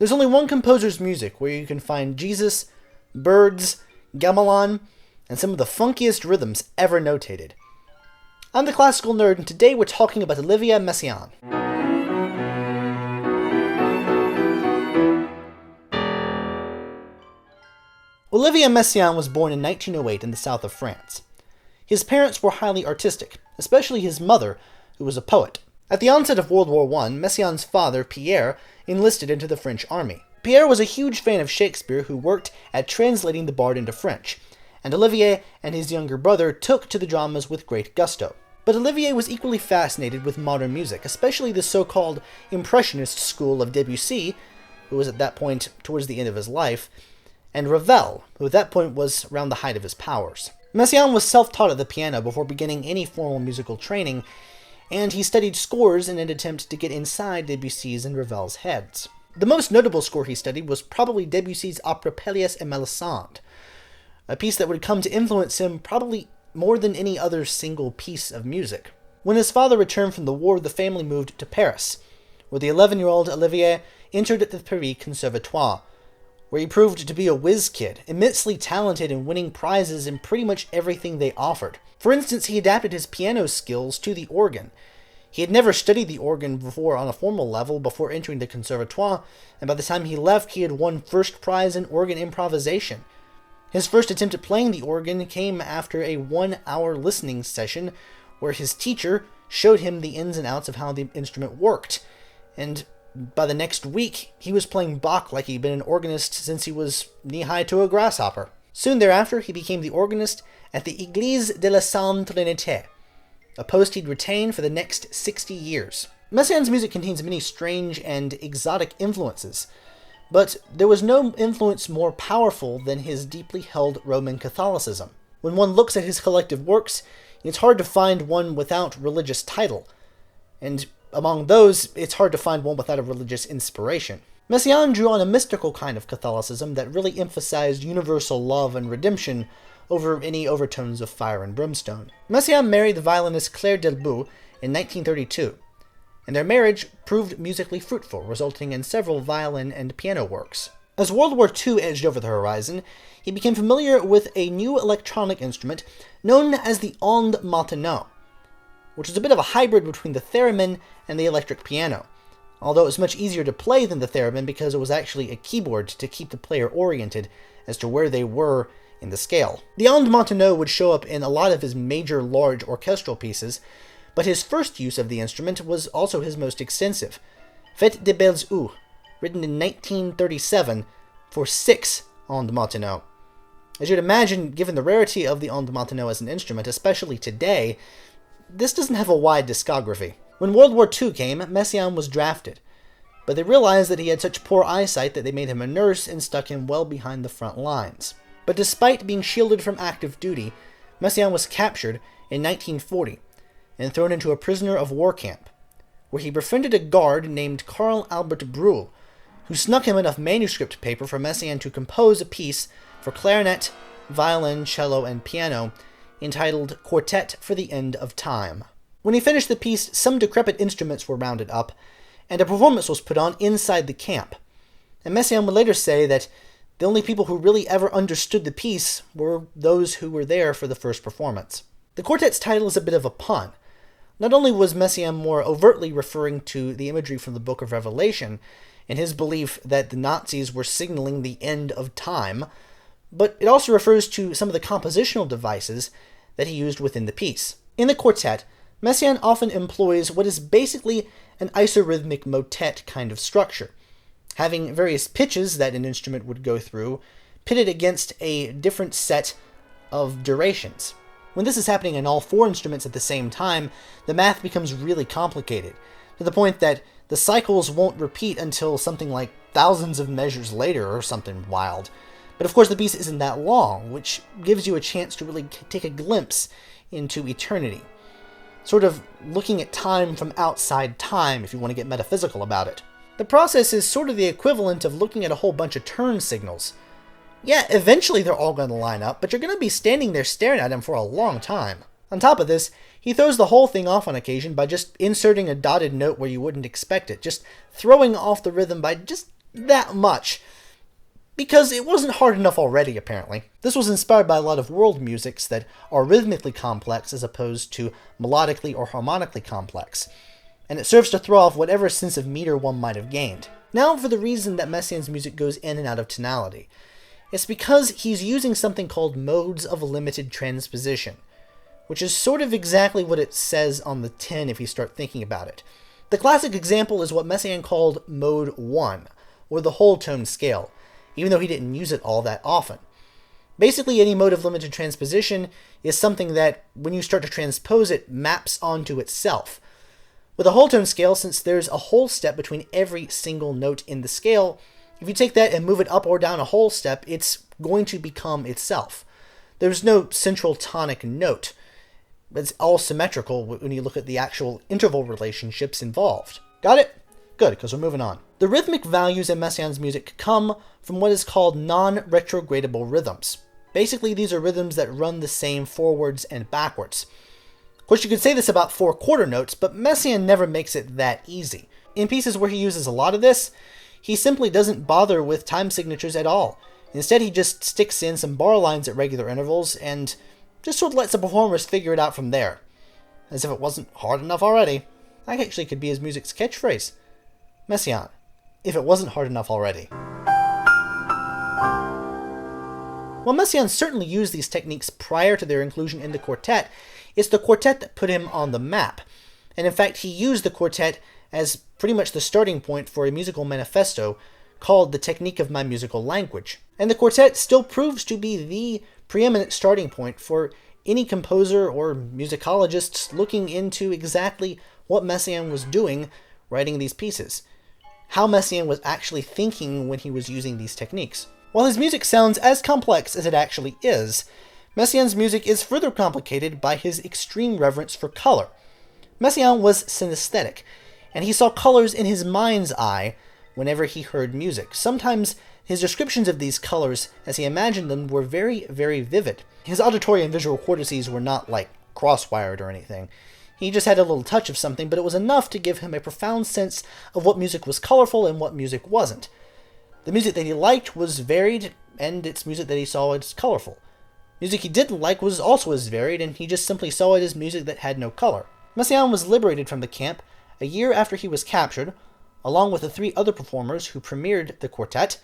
There's only one composer's music where you can find Jesus, birds, gamelan, and some of the funkiest rhythms ever notated. I'm the Classical Nerd, and today we're talking about Olivier Messiaen. Olivier Messiaen was born in 1908 in the south of France. His parents were highly artistic, especially his mother, who was a poet. At the onset of World War I, Messiaen's father, Pierre, enlisted into the French army. Pierre was a huge fan of Shakespeare who worked at translating the Bard into French, and Olivier and his younger brother took to the dramas with great gusto. But Olivier was equally fascinated with modern music, especially the so-called Impressionist school of Debussy, who was at that point towards the end of his life, and Ravel, who at that point was around the height of his powers. Messiaen was self-taught at the piano before beginning any formal musical training, and he studied scores in an attempt to get inside Debussy's and Ravel's heads. The most notable score he studied was probably Debussy's opera Pelléas et Mélisande, a piece that would come to influence him probably more than any other single piece of music. When his father returned from the war, the family moved to Paris, where the 11-year-old Olivier entered the Paris Conservatoire, where he proved to be a whiz kid, immensely talented and winning prizes in pretty much everything they offered. For instance, he adapted his piano skills to the organ. He had never studied the organ before on a formal level before entering the Conservatoire, and by the time he left, he had won first prize in organ improvisation. His first attempt at playing the organ came after a 1-hour listening session where his teacher showed him the ins and outs of how the instrument worked, and by the next week, he was playing Bach like he'd been an organist since he was knee-high to a grasshopper. Soon thereafter, he became the organist at the Église de la Sainte Trinité, a post he'd retained for the next 60 years. Messiaen's music contains many strange and exotic influences, but there was no influence more powerful than his deeply held Roman Catholicism. When one looks at his collective works, it's hard to find one without religious title, and among those, it's hard to find one without a religious inspiration. Messiaen drew on a mystical kind of Catholicism that really emphasized universal love and redemption over any overtones of fire and brimstone. Messiaen married the violinist Claire Delbout in 1932, and their marriage proved musically fruitful, resulting in several violin and piano works. As World War II edged over the horizon, he became familiar with a new electronic instrument known as the onde maintenon, which is a bit of a hybrid between the theremin and the electric piano, although it was much easier to play than the theremin because it was actually a keyboard to keep the player oriented as to where they were in the scale. The onde maintenon would show up in a lot of his major large orchestral pieces, but his first use of the instrument was also his most extensive, Fête des Belles Eaux, written in 1937 for 6 onde maintenon. As you'd imagine, given the rarity of the onde maintenon as an instrument, especially today, this doesn't have a wide discography. When World War II came, Messiaen was drafted, but they realized that he had such poor eyesight that they made him a nurse and stuck him well behind the front lines. But despite being shielded from active duty, Messiaen was captured in 1940 and thrown into a prisoner of war camp, where he befriended a guard named Karl Albert Brühl, who snuck him enough manuscript paper for Messiaen to compose a piece for clarinet, violin, cello, and piano entitled Quartet for the End of Time. When he finished the piece, some decrepit instruments were rounded up, and a performance was put on inside the camp. And Messiaen would later say that the only people who really ever understood the piece were those who were there for the first performance. The quartet's title is a bit of a pun. Not only was Messiaen more overtly referring to the imagery from the Book of Revelation and his belief that the Nazis were signaling the end of time, but it also refers to some of the compositional devices that he used within the piece. In the quartet, Messiaen often employs what is basically an isorhythmic motet kind of structure, having various pitches that an instrument would go through, pitted against a different set of durations. When this is happening in all 4 instruments at the same time, the math becomes really complicated, to the point that the cycles won't repeat until something like thousands of measures later or something wild. But of course the piece isn't that long, which gives you a chance to really take a glimpse into eternity. Sort of looking at time from outside time, if you want to get metaphysical about it. The process is sort of the equivalent of looking at a whole bunch of turn signals. Yeah, eventually they're all going to line up, but you're going to be standing there staring at them for a long time. On top of this, he throws the whole thing off on occasion by just inserting a dotted note where you wouldn't expect it, just throwing off the rhythm by just that much, because it wasn't hard enough already, apparently. This was inspired by a lot of world musics that are rhythmically complex as opposed to melodically or harmonically complex, and it serves to throw off whatever sense of meter one might have gained. Now for the reason that Messiaen's music goes in and out of tonality. It's because he's using something called modes of limited transposition, which is sort of exactly what it says on the tin if you start thinking about it. The classic example is what Messiaen called Mode 1, or the whole tone scale, even though he didn't use it all that often. Basically, any mode of limited transposition is something that, when you start to transpose it, maps onto itself. With a whole tone scale, since there's a whole step between every single note in the scale, if you take that and move it up or down a whole step, it's going to become itself. There's no central tonic note. It's all symmetrical when you look at the actual interval relationships involved. Got it? Good, because we're moving on. The rhythmic values in Messiaen's music come from what is called non-retrogradable rhythms. Basically, these are rhythms that run the same forwards and backwards. Of course, you could say this about 4 quarter notes, but Messiaen never makes it that easy. In pieces where he uses a lot of this, he simply doesn't bother with time signatures at all. Instead, he just sticks in some bar lines at regular intervals and just sort of lets the performers figure it out from there. As if it wasn't hard enough already. That actually could be his music's catchphrase. Messiaen, if it wasn't hard enough already. While Messiaen certainly used these techniques prior to their inclusion in the quartet, it's the quartet that put him on the map. And in fact, he used the quartet as pretty much the starting point for a musical manifesto called The Technique of My Musical Language. And the quartet still proves to be the preeminent starting point for any composer or musicologist looking into exactly what Messiaen was doing writing these pieces. How Messiaen was actually thinking when he was using these techniques. While his music sounds as complex as it actually is, Messiaen's music is further complicated by his extreme reverence for color. Messiaen was synesthetic, and he saw colors in his mind's eye whenever he heard music. Sometimes his descriptions of these colors, as he imagined them, were very, very vivid. His auditory and visual cortices were not, like, cross-wired or anything. He just had a little touch of something, but it was enough to give him a profound sense of what music was colorful and what music wasn't. The music that he liked was varied, and it's music that he saw as colorful. Music he didn't like was also as varied, and he just simply saw it as music that had no color. Messiaen was liberated from the camp a year after he was captured, along with the 3 other performers who premiered the quartet,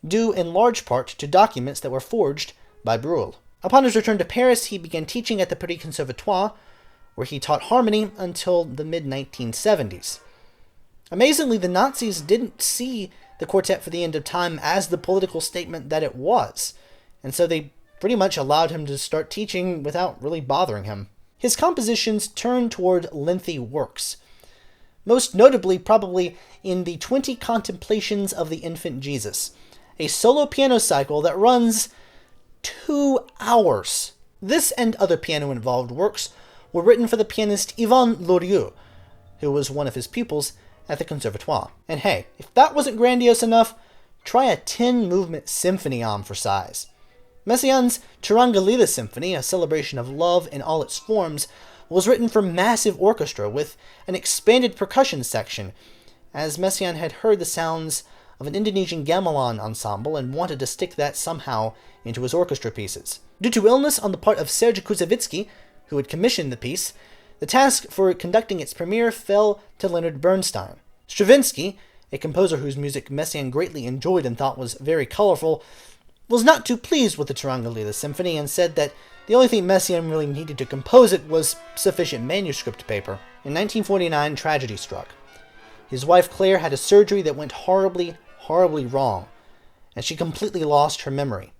due in large part to documents that were forged by Bruhl. Upon his return to Paris, he began teaching at the Paris Conservatoire, where he taught harmony until the mid-1970s. Amazingly, the Nazis didn't see the Quartet for the End of Time as the political statement that it was, and so they pretty much allowed him to start teaching without really bothering him. His compositions turned toward lengthy works, most notably probably in the 20 Contemplations of the Infant Jesus, a solo piano cycle that runs 2 hours. This and other piano-involved works were written for the pianist Yvon Lorieux, who was one of his pupils at the Conservatoire. And hey, if that wasn't grandiose enough, try a 10-movement symphony for size. Messiaen's Turangalila Symphony, a celebration of love in all its forms, was written for massive orchestra with an expanded percussion section, as Messiaen had heard the sounds of an Indonesian gamelan ensemble and wanted to stick that somehow into his orchestra pieces. Due to illness on the part of Serge Koussevitzky, who had commissioned the piece, the task for conducting its premiere fell to Leonard Bernstein. Stravinsky, a composer whose music Messiaen greatly enjoyed and thought was very colorful, was not too pleased with the Turangalila Symphony and said that the only thing Messiaen really needed to compose it was sufficient manuscript paper. In 1949, tragedy struck. His wife Claire had a surgery that went horribly, horribly wrong, and she completely lost her memory,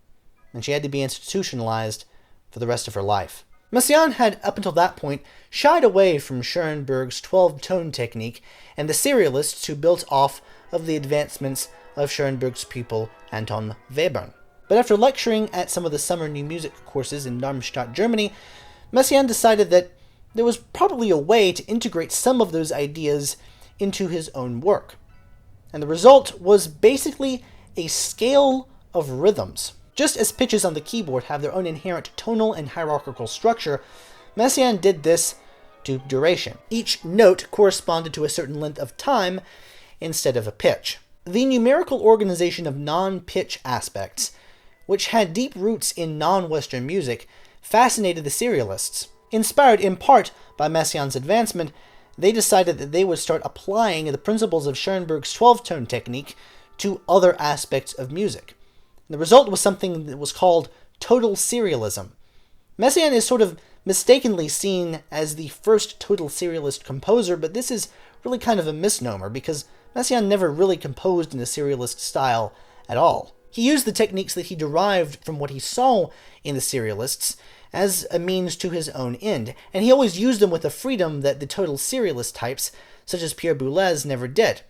and she had to be institutionalized for the rest of her life. Messiaen had, up until that point, shied away from Schoenberg's 12-tone technique and the serialists who built off of the advancements of Schoenberg's pupil Anton Webern. But after lecturing at some of the summer new music courses in Darmstadt, Germany, Messiaen decided that there was probably a way to integrate some of those ideas into his own work. And the result was basically a scale of rhythms. Just as pitches on the keyboard have their own inherent tonal and hierarchical structure, Messiaen did this to duration. Each note corresponded to a certain length of time instead of a pitch. The numerical organization of non-pitch aspects, which had deep roots in non-Western music, fascinated the serialists. Inspired in part by Messiaen's advancement, they decided that they would start applying the principles of Schoenberg's 12-tone technique to other aspects of music. The result was something that was called total serialism. Messiaen is sort of mistakenly seen as the first total serialist composer, but this is really kind of a misnomer because Messiaen never really composed in a serialist style at all. He used the techniques that he derived from what he saw in the serialists as a means to his own end, and he always used them with a freedom that the total serialist types, such as Pierre Boulez, never did.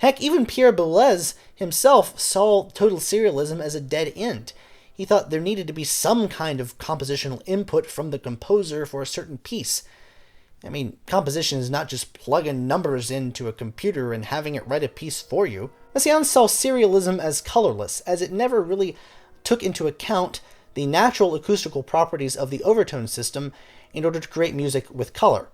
Heck, even Pierre Boulez himself saw total serialism as a dead end. He thought there needed to be some kind of compositional input from the composer for a certain piece. I mean, composition is not just plugging numbers into a computer and having it write a piece for you. Messiaen saw serialism as colorless, as it never really took into account the natural acoustical properties of the overtone system in order to create music with color.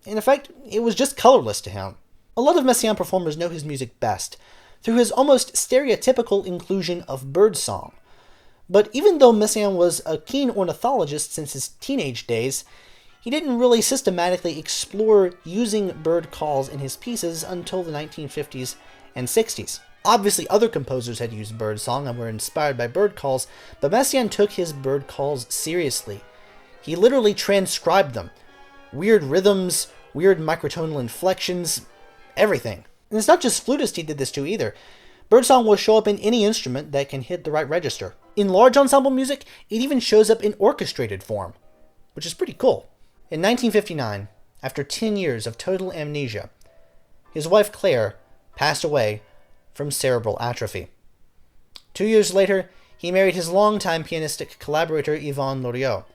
In effect, it was just colorless to him. A lot of Messiaen performers know his music best through his almost stereotypical inclusion of birdsong. But even though Messiaen was a keen ornithologist since his teenage days, he didn't really systematically explore using bird calls in his pieces until the 1950s and 60s. Obviously, other composers had used birdsong and were inspired by bird calls, but Messiaen took his bird calls seriously. He literally transcribed them. Weird rhythms, weird microtonal inflections, everything. And it's not just flutists he did this to either. Birdsong will show up in any instrument that can hit the right register. In large ensemble music, it even shows up in orchestrated form, which is pretty cool. In 1959, after 10 years of total amnesia, his wife Claire passed away from cerebral atrophy. 2 years later, he married his longtime pianistic collaborator Yvonne Loriot,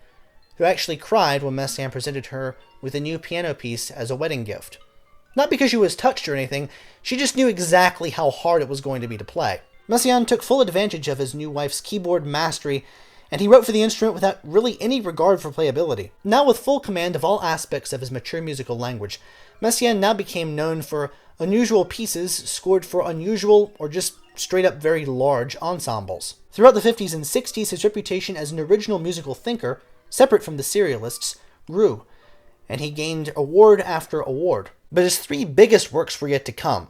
who actually cried when Messiaen presented her with a new piano piece as a wedding gift. Not because she was touched or anything, she just knew exactly how hard it was going to be to play. Messiaen took full advantage of his new wife's keyboard mastery, and he wrote for the instrument without really any regard for playability. Now with full command of all aspects of his mature musical language, Messiaen now became known for unusual pieces scored for unusual or just straight-up very large ensembles. Throughout the 50s and 60s, his reputation as an original musical thinker, separate from the serialists, grew, and he gained award after award. But his three biggest works were yet to come.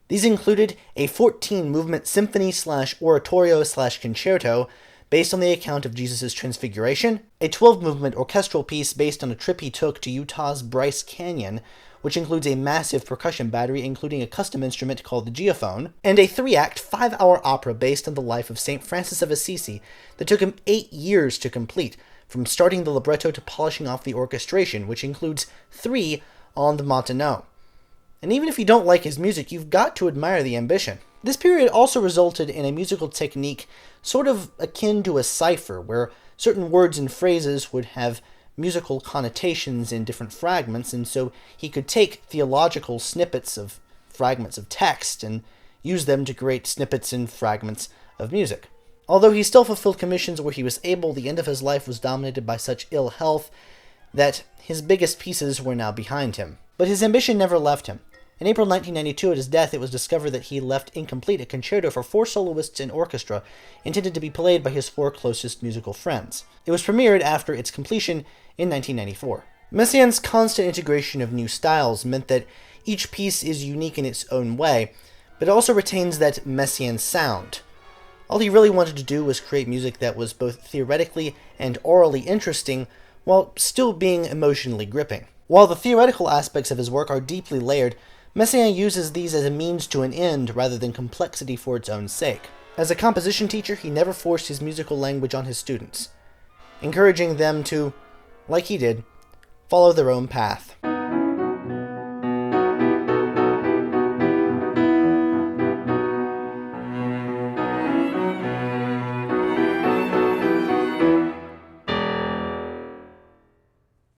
These included a 14-movement symphony/oratorio/concerto based on the account of Jesus' transfiguration, a 12-movement orchestral piece based on a trip he took to Utah's Bryce Canyon, which includes a massive percussion battery including a custom instrument called the geophone, and a 3-act, 5-hour opera based on the life of St. Francis of Assisi that took him 8 years to complete, from starting the libretto to polishing off the orchestration, which includes 3 on the Montano. And even if you don't like his music, you've got to admire the ambition. This period also resulted in a musical technique sort of akin to a cipher, where certain words and phrases would have musical connotations in different fragments, and so he could take theological snippets of fragments of text and use them to create snippets and fragments of music. Although he still fulfilled commissions where he was able, the end of his life was dominated by such ill health that his biggest pieces were now behind him. But his ambition never left him. In April 1992, at his death, it was discovered that he left incomplete a concerto for 4 soloists and orchestra, intended to be played by his 4 closest musical friends. It was premiered after its completion in 1994. Messiaen's constant integration of new styles meant that each piece is unique in its own way, but it also retains that Messiaen sound. All he really wanted to do was create music that was both theoretically and orally interesting, while still being emotionally gripping. While the theoretical aspects of his work are deeply layered, Messiaen uses these as a means to an end rather than complexity for its own sake. As a composition teacher, he never forced his musical language on his students, encouraging them to, like he did, follow their own path.